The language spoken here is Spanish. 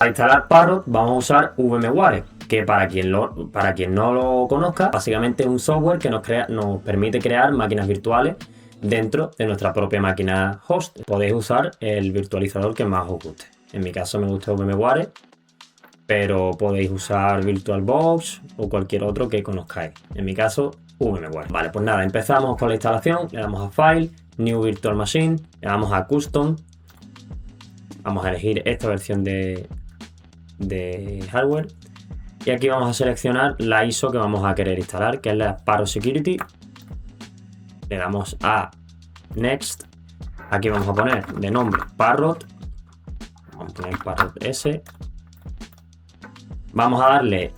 Para instalar Parrot vamos a usar VMware, que para quien no lo conozca, básicamente es un software que nos permite crear máquinas virtuales dentro de nuestra propia máquina host. Podéis usar el virtualizador que más os guste. En mi caso me gusta VMware, pero podéis usar VirtualBox o cualquier otro que conozcáis. En mi caso, VMware. Vale, pues nada, empezamos con la instalación. Le damos a File, New Virtual Machine, le damos a Custom. Vamos a elegir esta versión de hardware. Y aquí vamos a seleccionar la ISO que vamos a querer instalar, que es la Parrot Security. Le damos a Next. Aquí vamos a poner de nombre Parrot. Vamos a poner Parrot S. Vamos a darle